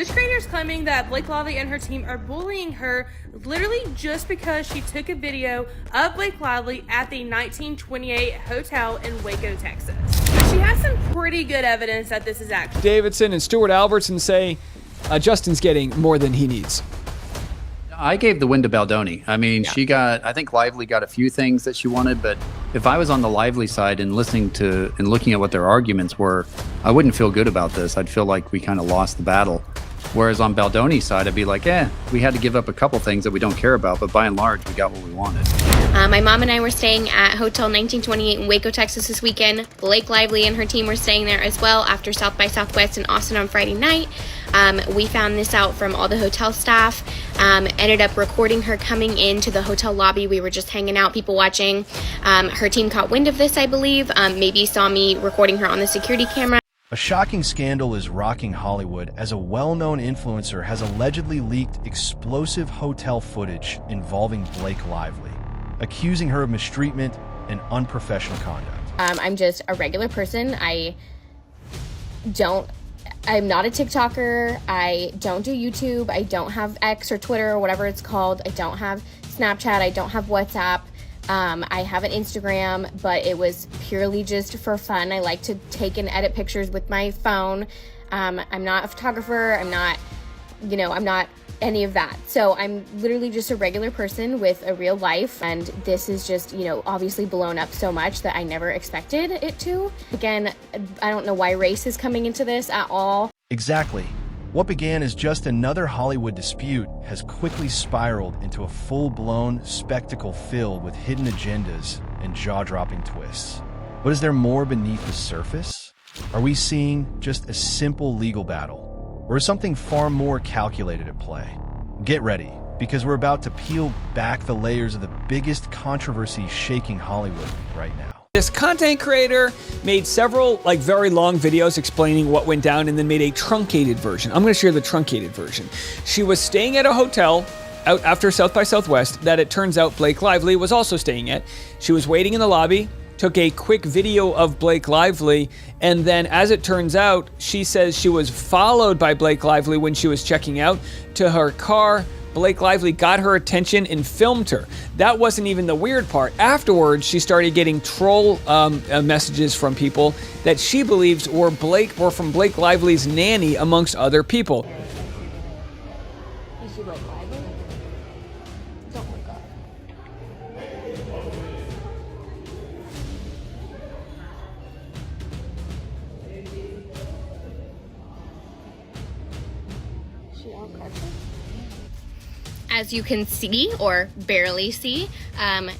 The creator's claiming that Blake Lively and her team are bullying her literally just because she took a video of Blake Lively at the 1928 hotel in Waco, Texas. She has some pretty good evidence that this is actually. Davidson and Stuart Albertson say Justin's getting more than he needs. I gave the win to Baldoni. I mean, I think Lively got a few things that she wanted, but if I was on the Lively side and listening to and looking at what their arguments were, I wouldn't feel good about this. I'd feel like we kind of lost the battle. Whereas on Baldoni's side, I'd be like, we had to give up a couple things that we don't care about, but by and large, we got what we wanted. My mom and I were staying at Hotel 1928 in Waco, Texas this weekend. Blake Lively and her team were staying there as well after South by Southwest in Austin on Friday night. We found this out from all the hotel staff. Ended up recording her coming into the hotel lobby. We were just hanging out, people watching. Her team caught wind of this, I believe. Maybe saw me recording her on the security camera. A shocking scandal is rocking Hollywood as a well-known influencer has allegedly leaked explosive hotel footage involving Blake Lively, accusing her of mistreatment and unprofessional conduct. I'm just a regular person. I'm not a TikToker. I don't do YouTube. I don't have X or Twitter or whatever it's called. I don't have Snapchat. I don't have WhatsApp. I have an Instagram, but it was purely just for fun. I like to take and edit pictures with my phone. I'm not a photographer. I'm not any of that. So I'm literally just a regular person with a real life. And this is just, obviously blown up so much that I never expected it to. Again, I don't know why race is coming into this at all. Exactly. What began as just another Hollywood dispute has quickly spiraled into a full-blown spectacle filled with hidden agendas and jaw-dropping twists. But is there more beneath the surface? Are we seeing just a simple legal battle? Or is something far more calculated at play? Get ready, because we're about to peel back the layers of the biggest controversy shaking Hollywood right now. This content creator made several very long videos explaining what went down and then made a truncated version. I'm going to share the truncated version. She was staying at a hotel out after South by Southwest that it turns out Blake Lively was also staying at. She was waiting in the lobby, took a quick video of Blake Lively, and then as it turns out, she says she was followed by Blake Lively when she was checking out to her car. Blake Lively got her attention and filmed her. That wasn't even the weird part. Afterwards, she started getting troll messages from people that she believes were from Blake Lively's nanny, amongst other people. Is she Blake Lively? Don't look up. Is she all crutches? As you can see, or barely see,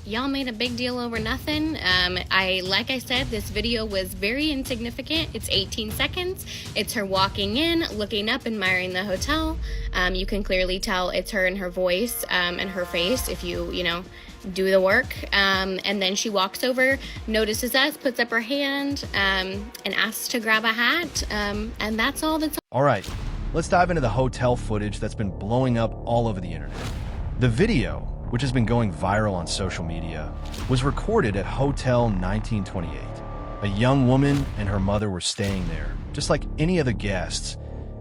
y'all made a big deal over nothing. Like I said, this video was very insignificant. It's 18 seconds. It's her walking in, looking up, admiring the hotel. You can clearly tell it's her and her voice and her face if you do the work. And then she walks over, notices us, puts up her hand, and asks to grab a hat. And that's all that's. All right. Let's dive into the hotel footage that's been blowing up all over the internet. The video, which has been going viral on social media, was recorded at Hotel 1928. A young woman and her mother were staying there, just like any other guests,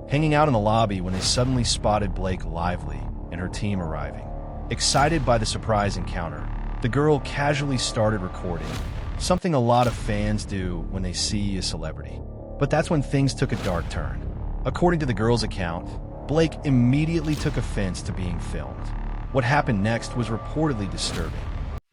hanging out in the lobby when they suddenly spotted Blake Lively and her team arriving. Excited by the surprise encounter, the girl casually started recording, something a lot of fans do when they see a celebrity. But that's when things took a dark turn. According to the girl's account, Blake immediately took offense to being filmed. What happened next was reportedly disturbing.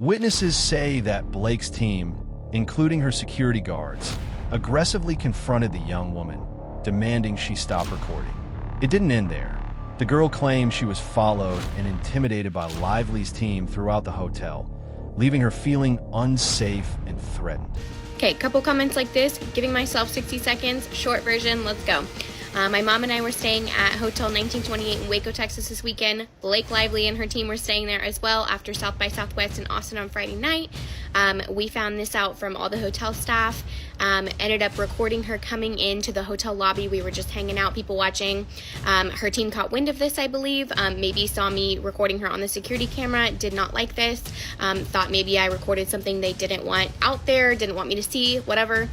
Witnesses say that Blake's team, including her security guards, aggressively confronted the young woman, demanding she stop recording. It didn't end there. The girl claimed she was followed and intimidated by Lively's team throughout the hotel, leaving her feeling unsafe and threatened. Okay, couple comments like this, giving myself 60 seconds, short version, let's go. My mom and I were staying at Hotel 1928 in Waco, Texas this weekend. Blake Lively and her team were staying there as well after South by Southwest in Austin on Friday night. We found this out from all the hotel staff. Ended up recording her coming into the hotel lobby. We were just hanging out, people watching. Her team caught wind of this, I believe. Maybe saw me recording her on the security camera. Did not like this. Thought maybe I recorded something they didn't want out there, didn't want me to see, whatever.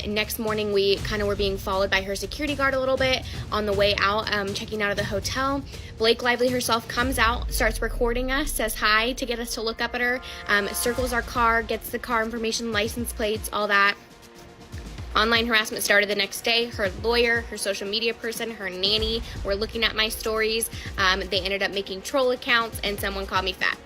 Next morning, we kind of were being followed by her security guard a little bit on the way out, checking out of the hotel. Blake Lively herself comes out, starts recording us, says hi to get us to look up at her, circles our car, gets the car information, license plates, all that. Online harassment started the next day. Her lawyer, her social media person, her nanny were looking at my stories. They ended up making troll accounts, and someone called me fat.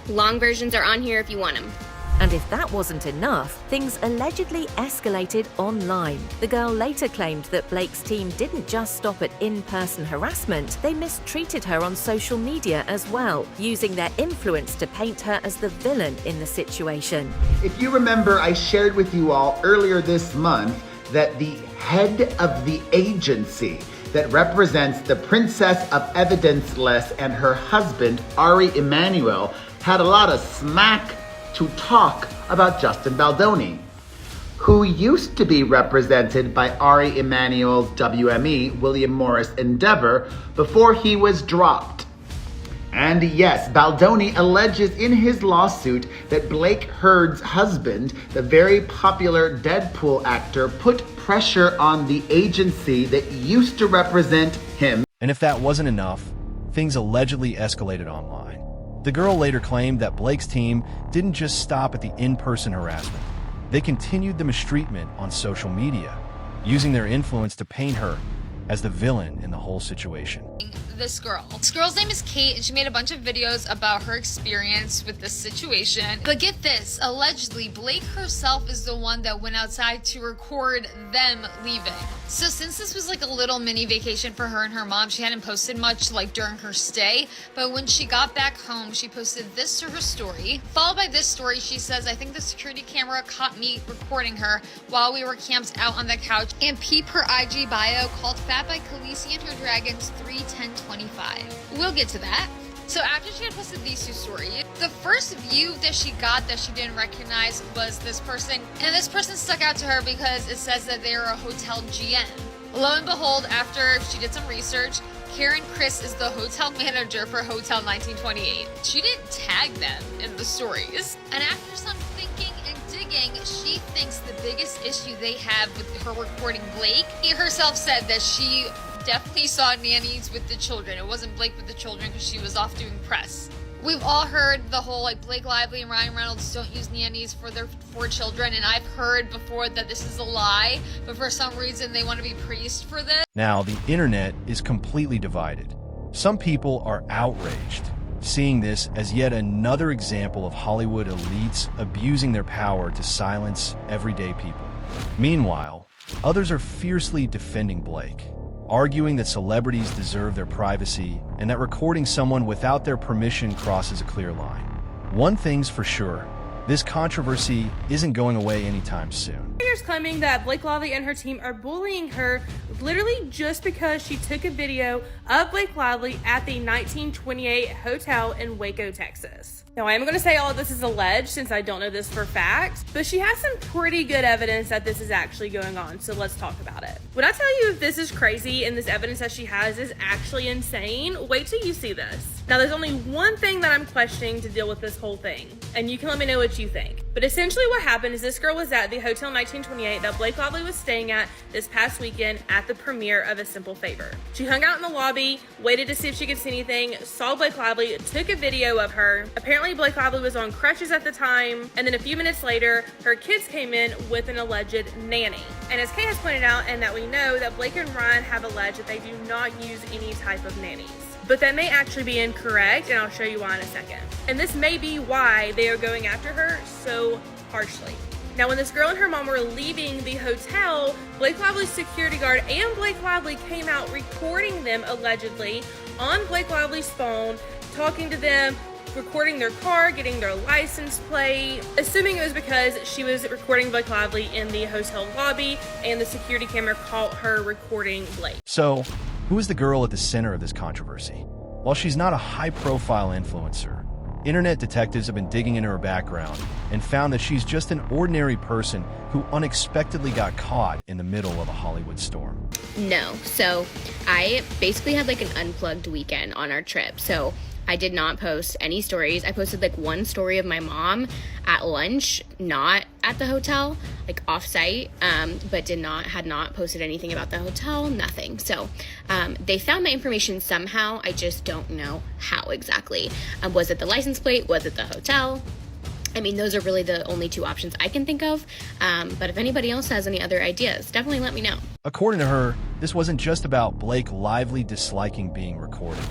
Long versions are on here if you want them. And if that wasn't enough, things allegedly escalated online. The girl later claimed that Blake's team didn't just stop at in-person harassment, they mistreated her on social media as well, using their influence to paint her as the villain in the situation. If you remember, I shared with you all earlier this month that the head of the agency that represents the Princess of Evidenceless and her husband, Ari Emanuel, had a lot of smack to talk about Justin Baldoni, who used to be represented by Ari Emanuel's WME, William Morris Endeavor, before he was dropped. And yes, Baldoni alleges in his lawsuit that Blake Hurd's husband, the very popular Deadpool actor, put pressure on the agency that used to represent him. And if that wasn't enough, things allegedly escalated online. The girl later claimed that Blake's team didn't just stop at the in-person harassment. They continued the mistreatment on social media, using their influence to paint her as the villain in the whole situation. This girl's name is Kate, and she made a bunch of videos about her experience with this situation. But get this, allegedly Blake herself is the one that went outside to record them leaving. So since this was like a little mini vacation for her and her mom, she hadn't posted much like during her stay, but when she got back home, she posted this to her story. Followed by this story, she says, "I think the security camera caught me recording her while we were camped out on the couch." And peep her IG bio, called Fat by Khaleesi and her dragons 3/10/25. We'll get to that. So after she had posted these two stories, the first view that she got that she didn't recognize was this person. And this person stuck out to her because it says that they're a hotel GM. Lo and behold, after she did some research, Karen Chris is the hotel manager for Hotel 1928. She didn't tag them in the stories. And after some thinking and digging, she thinks the biggest issue they have with her recording Blake, she herself said that she definitely saw nannies with the children. It wasn't Blake with the children because she was off doing press. We've all heard the whole like Blake Lively and Ryan Reynolds don't use nannies for their 4 children, and I've heard before that this is a lie, but for some reason they want to be praised for this. Now, the internet is completely divided. Some people are outraged, seeing this as yet another example of Hollywood elites abusing their power to silence everyday people. Meanwhile, others are fiercely defending Blake, arguing that celebrities deserve their privacy and that recording someone without their permission crosses a clear line. One thing's for sure, this controversy isn't going away anytime soon. Haters claiming that Blake Lively and her team are bullying her literally just because she took a video of Blake Lively at the 1928 hotel in Waco, Texas. Now, I am going to say all of this is alleged since I don't know this for fact, but she has some pretty good evidence that this is actually going on, so let's talk about it. When I tell you if this is crazy and this evidence that she has is actually insane, wait till you see this. Now, there's only one thing that I'm questioning to deal with this whole thing, and you can let me know what you think. But essentially what happened is this girl was at the Hotel 1928 that Blake Lively was staying at this past weekend at the premiere of A Simple Favor. She hung out in the lobby, waited to see if she could see anything, saw Blake Lively, took a video of her. Apparently Blake Lively was on crutches at the time, and then a few minutes later, her kids came in with an alleged nanny. And as Kay has pointed out, and that we know that Blake and Ryan have alleged that they do not use any type of nannies. But that may actually be incorrect, and I'll show you why in a second. And this may be why they are going after her so harshly. Now, when this girl and her mom were leaving the hotel, Blake Lively's security guard and Blake Lively came out recording them allegedly on Blake Lively's phone, talking to them, recording their car, getting their license plate, assuming it was because she was recording Blake Lively in the hotel lobby and the security camera caught her recording Blake. So, who is the girl at the center of this controversy? While she's not a high-profile influencer, internet detectives have been digging into her background and found that she's just an ordinary person who unexpectedly got caught in the middle of a Hollywood storm. No. So I basically had like an unplugged weekend on our trip. So I did not post any stories. I posted like one story of my mom at lunch, not at the hotel, like off-site, but had not posted anything about the hotel, nothing. So they found my information somehow. I just don't know how exactly. Was it the license plate? Was it the hotel? I mean, those are really the only two options I can think of. But if anybody else has any other ideas, definitely let me know. According to her, this wasn't just about Blake Lively disliking being recorded.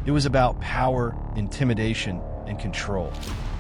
It was about power, intimidation, and control.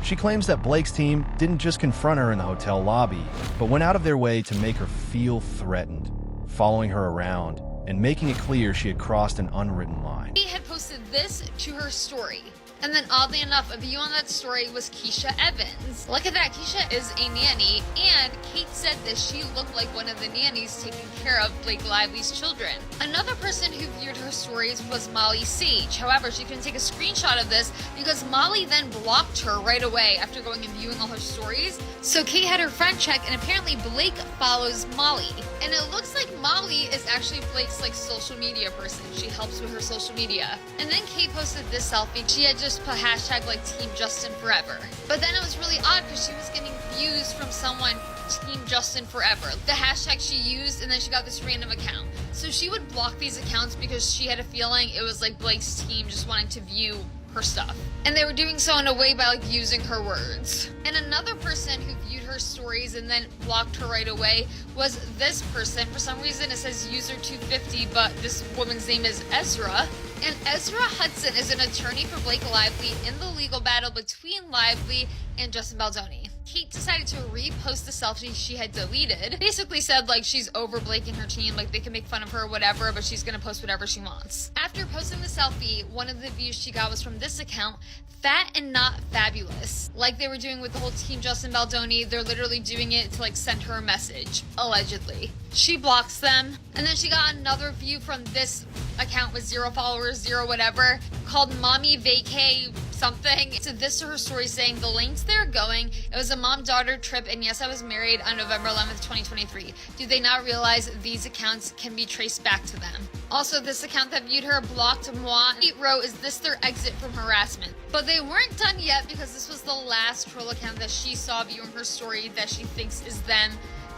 She claims that Blake's team didn't just confront her in the hotel lobby, but went out of their way to make her feel threatened, following her around and making it clear she had crossed an unwritten line. He had posted this to her story. And then oddly enough, a view on that story was Keisha Evans. Look at that, Keisha is a nanny, and Kate said that she looked like one of the nannies taking care of Blake Lively's children. Another person who viewed her stories was Molly Sage. However, she couldn't take a screenshot of this because Molly then blocked her right away after going and viewing all her stories. So Kate had her friend check, and apparently Blake follows Molly. And it looks like Molly is actually Blake's like social media person. She helps with her social media. And then Kate posted this selfie. She had just put hashtag like Team Justin Forever. But then it was really odd because she was getting views from someone Team Justin Forever. The hashtag she used, and then she got this random account. So she would block these accounts because she had a feeling it was like Blake's team just wanting to view her stuff. And they were doing so in a way by like using her words. And another person who viewed her stories and then blocked her right away was this person. For some reason it says user 250, but this woman's name is Ezra. And Ezra Hudson is an attorney for Blake Lively in the legal battle between Lively and Justin Baldoni. Kate decided to repost the selfie she had deleted. Basically said like she's over Blake and her team, like they can make fun of her or whatever, but she's gonna post whatever she wants. After posting the selfie, one of the views she got was from this account, Fat and Not Fabulous. Like they were doing with the whole Team Justin Baldoni, they're literally doing it to like send her a message, allegedly. She blocks them, and then she got another view from this account with 0 followers, 0 whatever, called Mommy Vacay something. So this to her story saying the lengths they're going, it was a mom-daughter trip, and yes, I was married on November 11th, 2023. Do they not realize these accounts can be traced back to them? Also, this account that viewed her blocked moi. Kate wrote, is this their exit from harassment? But they weren't done yet because this was the last troll account that she saw viewing her story that she thinks is them.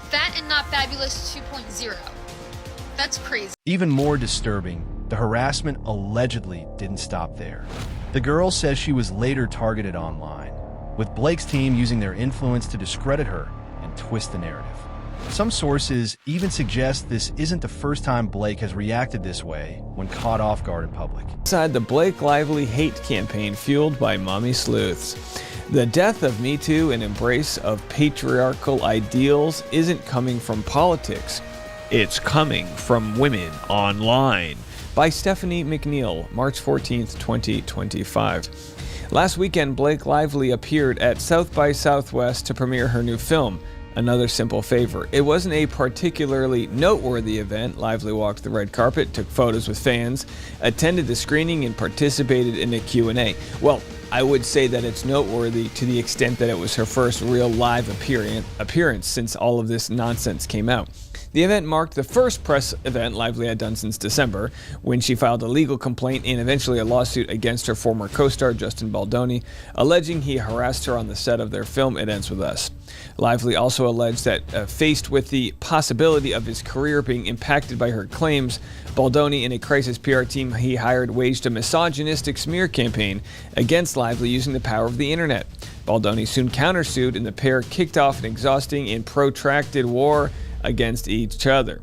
Fat and Not Fabulous 2.0. That's crazy. Even more disturbing, the harassment allegedly didn't stop there. The girl says she was later targeted online, with Blake's team using their influence to discredit her and twist the narrative. Some sources even suggest this isn't the first time Blake has reacted this way when caught off guard in public. Inside the Blake Lively hate campaign fueled by mommy sleuths. The death of Me Too and embrace of patriarchal ideals isn't coming from politics. It's coming from women online. By Stephanie McNeil, March 14th, 2025. Last weekend, Blake Lively appeared at South by Southwest to premiere her new film, Another Simple Favor. It wasn't a particularly noteworthy event. Lively walked the red carpet, took photos with fans, attended the screening, and participated in a Q&A. Well, I would say that it's noteworthy to the extent that it was her first real live appearance since all of this nonsense came out. The event marked the first press event Lively had done since December, when she filed a legal complaint and eventually a lawsuit against her former co-star Justin Baldoni, alleging he harassed her on the set of their film It Ends With Us. Lively also alleged that, faced with the possibility of his career being impacted by her claims, Baldoni and a crisis PR team he hired waged a misogynistic smear campaign against Lively using the power of the internet. Baldoni soon countersued, and the pair kicked off an exhausting and protracted war against each other.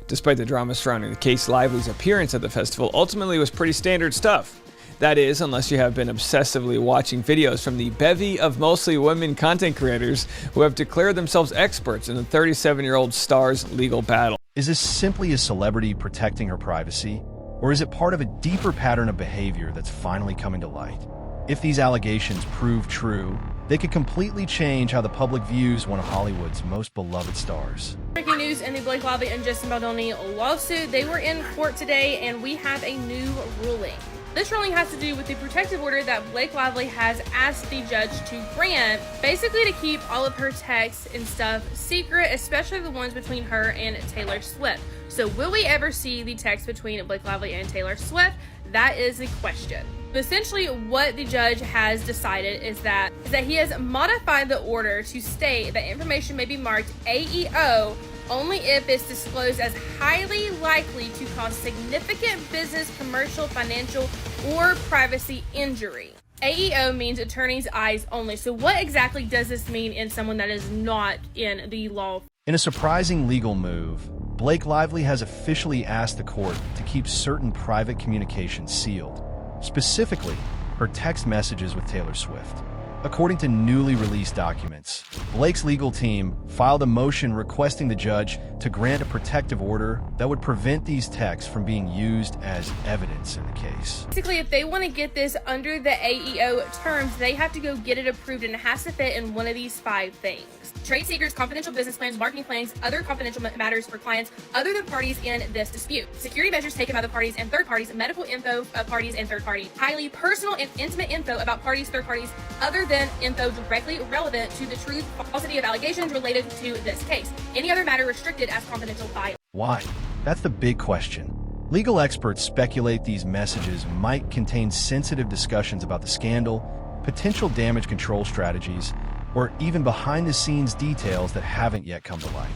Despite the drama surrounding the case, Lively's appearance at the festival ultimately was pretty standard stuff. That is, unless you have been obsessively watching videos from the bevy of mostly women content creators who have declared themselves experts in the 37-year-old star's legal battle. Is this simply a celebrity protecting her privacy? Or is it part of a deeper pattern of behavior that's finally coming to light? If these allegations prove true, they could completely change how the public views one of Hollywood's most beloved stars. Breaking news. news in the Blake Lively and Justin Baldoni lawsuit. They were in court today, and we have a new ruling. This ruling has to do with the protective order that Blake Lively has asked the judge to grant, basically to keep all of her texts and stuff secret, especially the ones between her and Taylor Swift. So will we ever see the text between Blake Lively and Taylor Swift? That is the question. Essentially, what the judge has decided is that he has modified the order to state that information may be marked AEO only if it's disclosed as highly likely to cause significant business, commercial, financial, or privacy injury. AEO means attorney's eyes only. So what exactly does this mean in someone that is not in the law? In a surprising legal move, Blake Lively has officially asked the court to keep certain private communications sealed, specifically her text messages with Taylor Swift. According to newly released documents, Blake's legal team filed a motion requesting the judge to grant a protective order that would prevent these texts from being used as evidence in the case. Basically, if they want to get this under the AEO terms, they have to go get it approved, and it has to fit in one of these 5 things. Trade secrets, confidential business plans, marketing plans, other confidential matters for clients other than parties in this dispute. Security measures taken by the parties and third parties, medical info of parties and third parties. Highly personal and intimate info about parties, third parties, other than info directly relevant to the truth, falsity of allegations related to this case. Any other matter restricted as confidential by. Why? That's the big question. Legal experts speculate these messages might contain sensitive discussions about the scandal, potential damage control strategies, or even behind-the-scenes details that haven't yet come to light.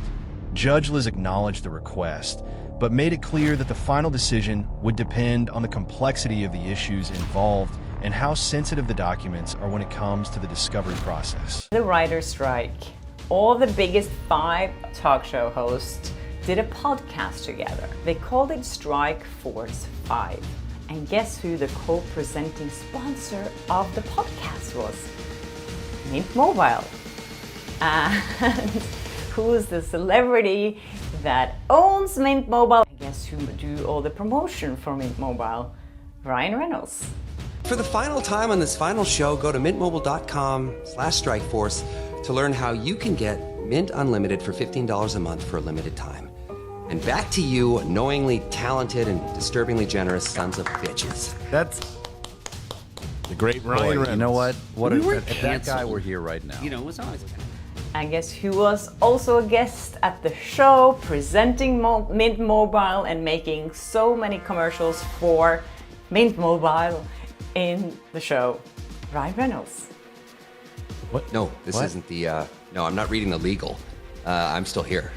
Judge Liz acknowledged the request, but made it clear that the final decision would depend on the complexity of the issues involved and how sensitive the documents are when it comes to the discovery process. The writer's strike. All the biggest 5 talk show hosts did a podcast together. They called it Strike Force 5. And guess who the co-presenting sponsor of the podcast was? Mint Mobile. And who's the celebrity that owns Mint Mobile? And guess who do all the promotion for Mint Mobile? Ryan Reynolds. For the final time on this final show, go to mintmobile.com/strikeforce to learn how you can get Mint Unlimited for $15 a month for a limited time. And back to you, annoyingly talented and disturbingly generous sons of bitches. That's the great Ryan Reynolds. You know what? If that guy were here right now. You know, it was always And guess who was also a guest at the show, presenting Mint Mobile and making so many commercials for Mint Mobile in the show? Ryan Reynolds. What? No, this isn't the, no, I'm not reading the legal. I'm still here.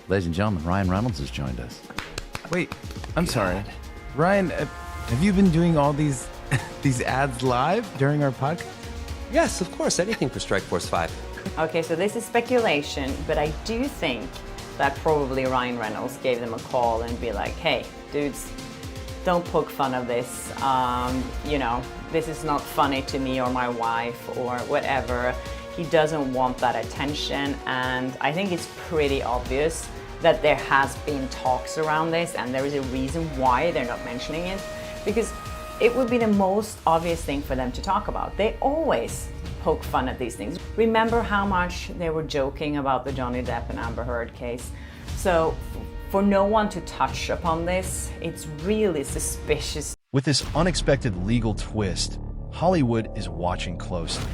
Ladies and gentlemen, Ryan Reynolds has joined us. Wait, I'm sorry. Ryan, have you been doing all these ads live during our podcast? Yes, of course, anything for Strike Force 5. Okay, so this is speculation, but I do think that probably Ryan Reynolds gave them a call and be like, hey, dudes, don't poke fun of this. You know, this is not funny to me or my wife or whatever. He doesn't want that attention, and I think it's pretty obvious that there has been talks around this, and there is a reason why they're not mentioning it, because it would be the most obvious thing for them to talk about. They always poke fun at these things. Remember how much they were joking about the Johnny Depp and Amber Heard case? So for no one to touch upon this, it's really suspicious. With this unexpected legal twist, Hollywood is watching closely.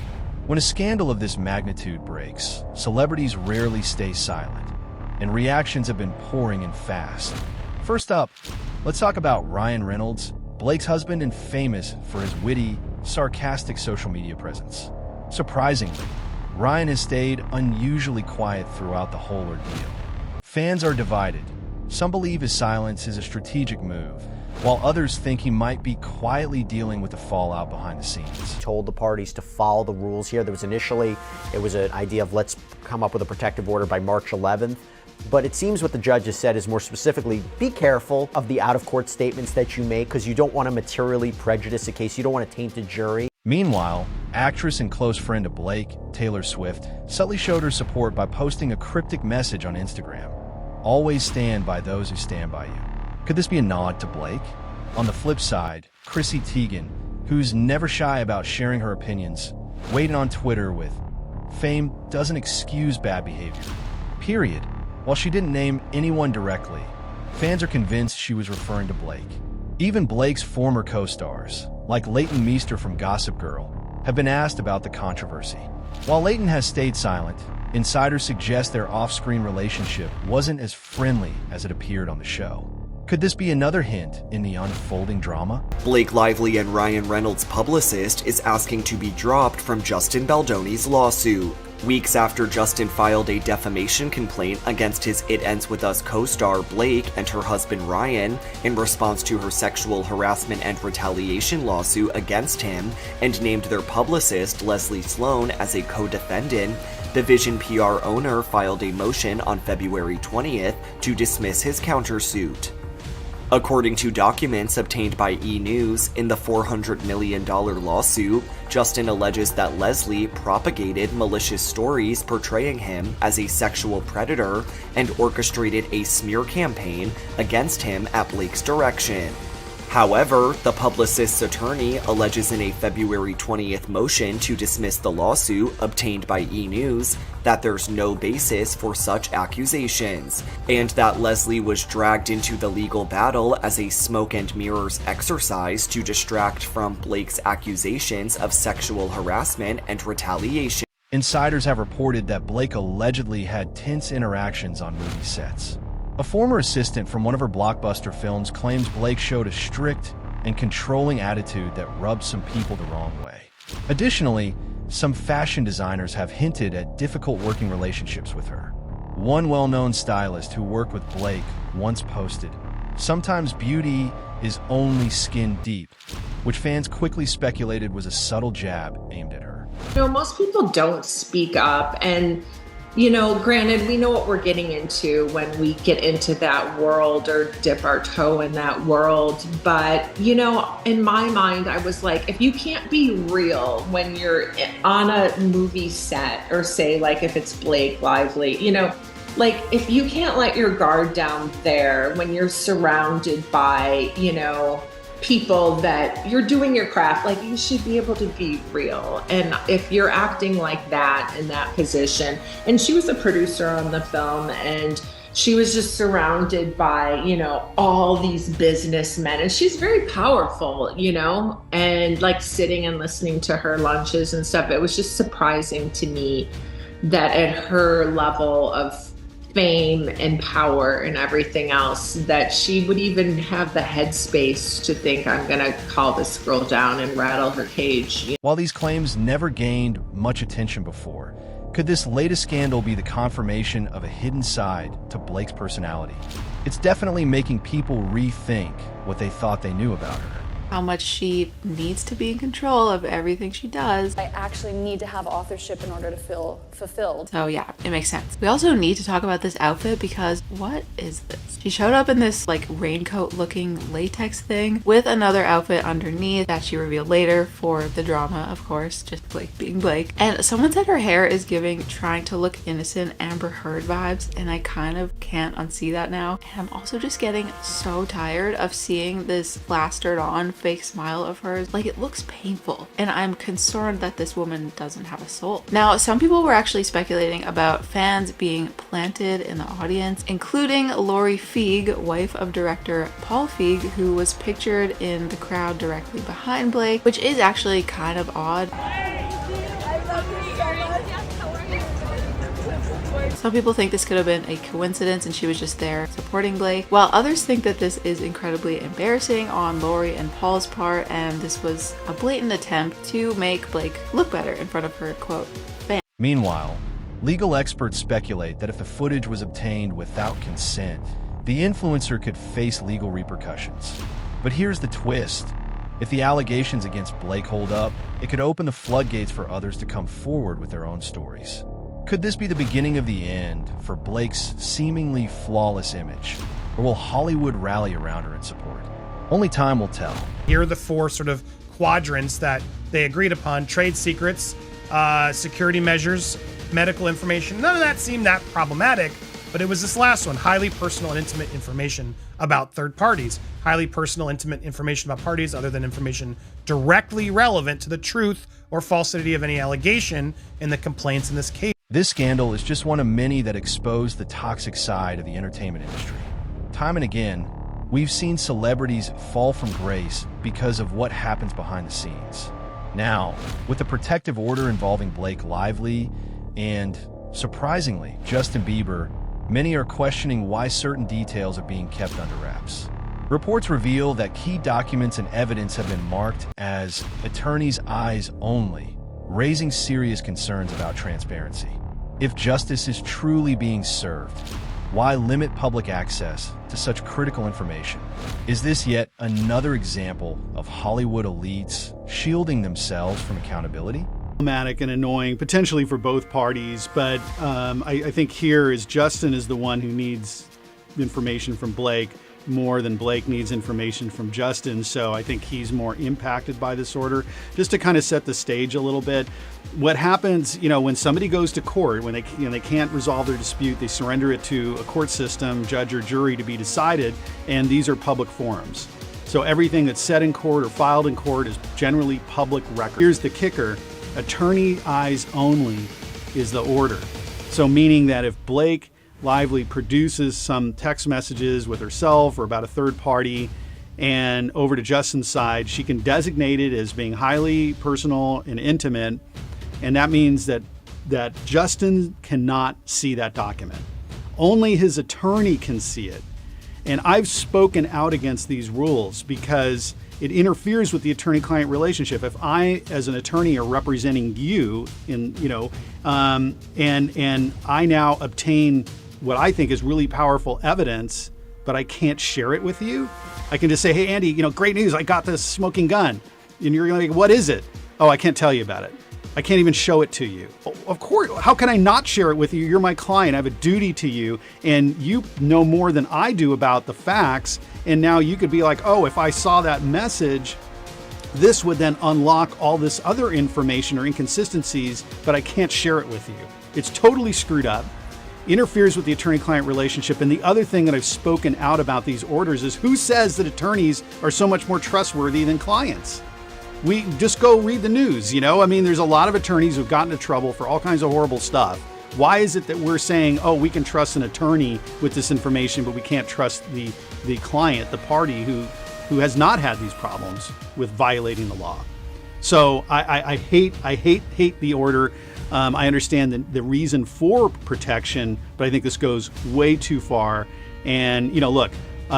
When a scandal of this magnitude breaks, celebrities rarely stay silent, and reactions have been pouring in fast. First up, let's talk about Ryan Reynolds, Blake's husband and famous for his witty, sarcastic social media presence. Surprisingly, Ryan has stayed unusually quiet throughout the whole ordeal. Fans are divided. Some believe his silence is a strategic move, while others think he might be quietly dealing with the fallout behind the scenes. Told the parties to follow the rules here. There was initially, it was an idea of let's come up with a protective order by March 11th. But it seems what the judge has said is more specifically, be careful of the out-of-court statements that you make because you don't want to materially prejudice a case. You don't want to taint a jury. Meanwhile, actress and close friend of Blake, Taylor Swift, subtly showed her support by posting a cryptic message on Instagram. Always stand by those who stand by you. Could this be a nod to Blake? On the flip side, Chrissy Teigen, who's never shy about sharing her opinions, weighed in on Twitter with, "Fame doesn't excuse bad behavior. Period. While she didn't name anyone directly, fans are convinced she was referring to Blake. Even Blake's former co-stars, like Leighton Meester from Gossip Girl, have been asked about the controversy. While Leighton has stayed silent, insiders suggest their off-screen relationship wasn't as friendly as it appeared on the show. Could this be another hint in the unfolding drama? Blake Lively and Ryan Reynolds' publicist is asking to be dropped from Justin Baldoni's lawsuit. Weeks after Justin filed a defamation complaint against his It Ends With Us co-star Blake and her husband Ryan in response to her sexual harassment and retaliation lawsuit against him, and named their publicist Leslie Sloan as a co-defendant, the Vision PR owner filed a motion on February 20th to dismiss his countersuit. According to documents obtained by E! News, in the $400 million lawsuit, Justin alleges that Leslie propagated malicious stories portraying him as a sexual predator and orchestrated a smear campaign against him at Blake's direction. However, the publicist's attorney alleges in a February 20th motion to dismiss the lawsuit obtained by E! News that there's no basis for such accusations, and that Leslie was dragged into the legal battle as a smoke and mirrors exercise to distract from Blake's accusations of sexual harassment and retaliation. Insiders have reported that Blake allegedly had tense interactions on movie sets. A former assistant from one of her blockbuster films claims Blake showed a strict and controlling attitude that rubbed some people the wrong way. Additionally, some fashion designers have hinted at difficult working relationships with her. One well-known stylist who worked with Blake once posted, "Sometimes beauty is only skin deep," which fans quickly speculated was a subtle jab aimed at her. You know, most people don't speak up, and you know, granted, we know what we're getting into when we get into that world or dip our toe in that world. But, you know, in my mind, I was like, if you can't be real when you're on a movie set, or say like if it's Blake Lively, you know, like if you can't let your guard down there when you're surrounded by, you know, people that you're doing your craft, like you should be able to be real. And if you're acting like that in that position, and she was a producer on the film, and she was just surrounded by, you know, all these businessmen, and she's very powerful, you know, and like sitting and listening to her lunches and stuff, it was just surprising to me that at her level of fame and power and everything else, that she would even have the headspace to think, I'm gonna call this girl down and rattle her cage. While these claims never gained much attention before, could this latest scandal be the confirmation of a hidden side to Blake's personality? It's definitely making people rethink what they thought they knew about her. How much she needs to be in control of everything she does. I actually need to have authorship in order to feel fulfilled. So yeah, it makes sense. We also need to talk about this outfit, because what is this? She showed up in this like raincoat looking latex thing with another outfit underneath that she revealed later for the drama, of course, just Blake being Blake. And someone said her hair is giving trying to look innocent Amber Heard vibes, and I kind of can't unsee that now. And I'm also just getting so tired of seeing this plastered on fake smile of hers. Like, it looks painful, and I'm concerned that this woman doesn't have a soul. Now, some people were actually speculating about fans being planted in the audience, including Lori Feig, wife of director Paul Feig, who was pictured in the crowd directly behind Blake, which is actually kind of odd. Some people think this could have been a coincidence and she was just there supporting Blake, while others think that this is incredibly embarrassing on Lori and Paul's part, and this was a blatant attempt to make Blake look better in front of her, quote, fan. Meanwhile, legal experts speculate that if the footage was obtained without consent, the influencer could face legal repercussions. But here's the twist. If the allegations against Blake hold up, it could open the floodgates for others to come forward with their own stories. Could this be the beginning of the end for Blake's seemingly flawless image? Or will Hollywood rally around her in support? Only time will tell. Here are the four sort of quadrants that they agreed upon: trade secrets, security measures, medical information. None of that seemed that problematic, but it was this last one: highly personal and intimate information about third parties. Highly personal, intimate information about parties other than information directly relevant to the truth or falsity of any allegation in the complaints in this case. This scandal is just one of many that expose the toxic side of the entertainment industry. Time and again, we've seen celebrities fall from grace because of what happens behind the scenes. Now, with the protective order involving Blake Lively and, surprisingly, Justin Bieber, many are questioning why certain details are being kept under wraps. Reports reveal that key documents and evidence have been marked as attorneys' eyes only, raising serious concerns about transparency. If justice is truly being served, why limit public access to such critical information? Is this yet another example of Hollywood elites shielding themselves from accountability? Problematic and annoying, potentially for both parties, but I think here is Justin is the one who needs information from Blake more than Blake needs information from Justin, so I think he's more impacted by this order. Just to kind of set the stage a little bit, what happens, when somebody goes to court, when they can't resolve their dispute, they surrender it to a court system, judge or jury to be decided, and these are public forums. So everything that's said in court or filed in court is generally public record. Here's the kicker. Attorney eyes only is the order. So meaning that if Blake Lively produces some text messages with herself or about a third party and over to Justin's side, she can designate it as being highly personal and intimate. And that means that Justin cannot see that document. Only his attorney can see it. And I've spoken out against these rules because it interferes with the attorney-client relationship. If I, as an attorney, are representing you and I now obtain what I think is really powerful evidence, but I can't share it with you, I can just say, hey, Andy, great news. I got this smoking gun. And you're going to what is it? Oh, I can't tell you about it. I can't even show it to you. Of course, how can I not share it with you? You're my client. I have a duty to you, and you know more than I do about the facts. And now you could be like, oh, if I saw that message, this would then unlock all this other information or inconsistencies, but I can't share it with you. It's totally screwed up, interferes with the attorney-client relationship. And the other thing that I've spoken out about these orders is who says that attorneys are so much more trustworthy than clients? We just go read the news, there's a lot of attorneys who've gotten into trouble for all kinds of horrible stuff. Why is it that we're saying, oh, we can trust an attorney with this information, but we can't trust the client, the party who has not had these problems with violating the law? So I hate the order. I understand the reason for protection, but I think this goes way too far. And, look,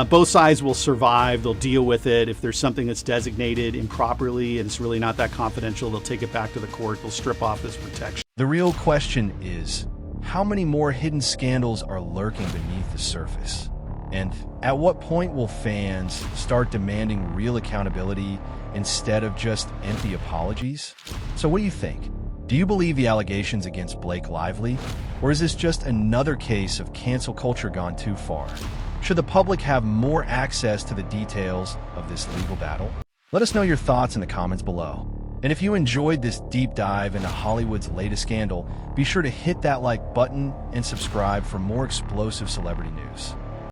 both sides will survive. They'll deal with it. If there's something that's designated improperly and it's really not that confidential, they'll take it back to the court. They'll strip off this protection. The real question is, how many more hidden scandals are lurking beneath the surface? And at what point will fans start demanding real accountability instead of just empty apologies? So what do you think? Do you believe the allegations against Blake Lively? Or is this just another case of cancel culture gone too far? Should the public have more access to the details of this legal battle? Let us know your thoughts in the comments below. And if you enjoyed this deep dive into Hollywood's latest scandal, be sure to hit that like button and subscribe for more explosive celebrity news.